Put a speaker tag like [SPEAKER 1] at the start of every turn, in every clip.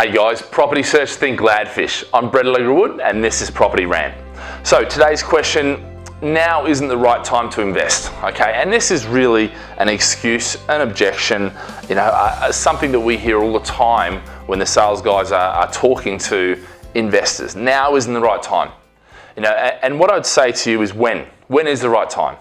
[SPEAKER 1] Hey guys, Property Search Think Gladfish. I'm Alegre-Wood and this is Property Rant. So today's question, now isn't the right time to invest, okay? And this is really an excuse, an objection, something that we hear all the time when the sales guys are talking to investors. Now isn't the right time. And what I'd say to you is when is the right time?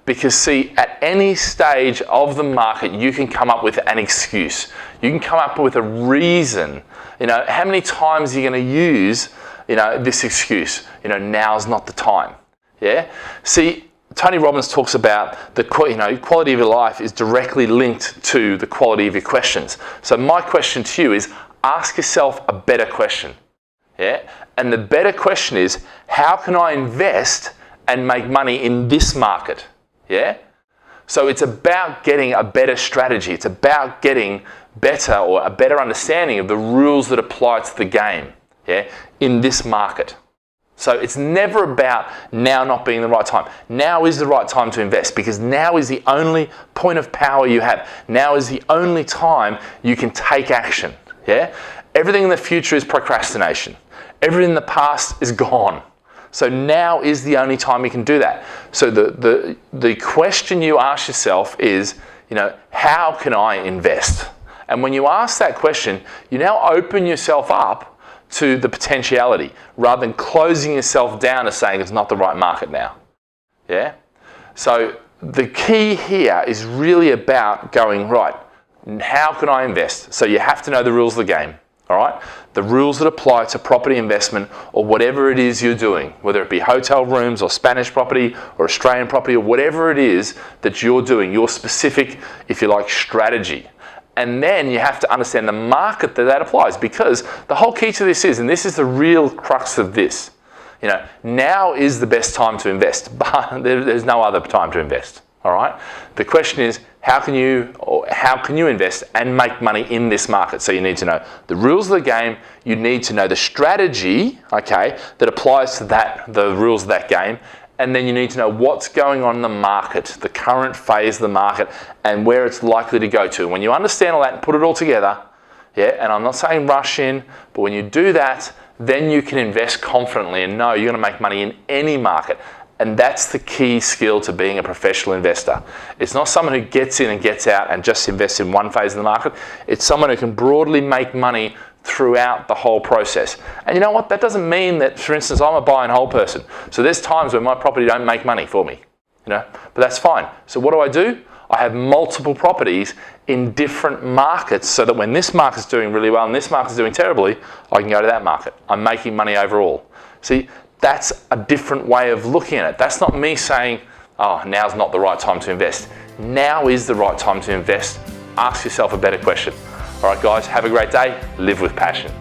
[SPEAKER 1] Because see, at any stage of the market, you can come up with an excuse. You can come up with a reason. How many times are you going to use, this excuse? Now's not the time. Yeah. See, Tony Robbins talks about the quality of your life is directly linked to the quality of your questions. So my question to you is, ask yourself a better question. Yeah. And the better question is, how can I invest and make money in this market? Yeah? So it's about getting a better strategy. It's about getting better or a better understanding of the rules that apply to the game, yeah, in this market. So it's never about now not being the right time. Now is the right time to invest because now is the only point of power you have. Now is the only time you can take action, yeah? Everything in the future is procrastination. Everything in the past is gone. So now is the only time you can do that. So the question you ask yourself is, how can I invest? And when you ask that question, you now open yourself up to the potentiality rather than closing yourself down and saying it's not the right market now. Yeah? So the key here is really about going, right, how can I invest? So you have to know the rules of the game. All right, the rules that apply to property investment or whatever it is you're doing, whether it be hotel rooms or Spanish property or Australian property or whatever it is that you're doing, your specific, if you like, strategy. And then you have to understand the market that applies, because the whole key to this is, and this is the real crux of this, now is the best time to invest, but there's no other time to invest. All right. The question is, how can you invest and make money in this market? So you need to know the rules of the game. You need to know the strategy, okay, that applies to the rules of that game. And then you need to know what's going on in the market, the current phase of the market, and where it's likely to go to. When you understand all that and put it all together, yeah, and I'm not saying rush in, but when you do that, then you can invest confidently and know you're going to make money in any market. And that's the key skill to being a professional investor. It's not someone who gets in and gets out and just invests in one phase of the market. It's someone who can broadly make money throughout the whole process. And you know what? That doesn't mean that, for instance, I'm a buy and hold person. So there's times when my property don't make money for me, but that's fine. So what do? I have multiple properties in different markets so that when this market's doing really well and this market's doing terribly, I can go to that market. I'm making money overall. See, that's a different way of looking at it. That's not me saying, oh, now's not the right time to invest. Now is the right time to invest. Ask yourself a better question. All right, guys, have a great day. Live with passion.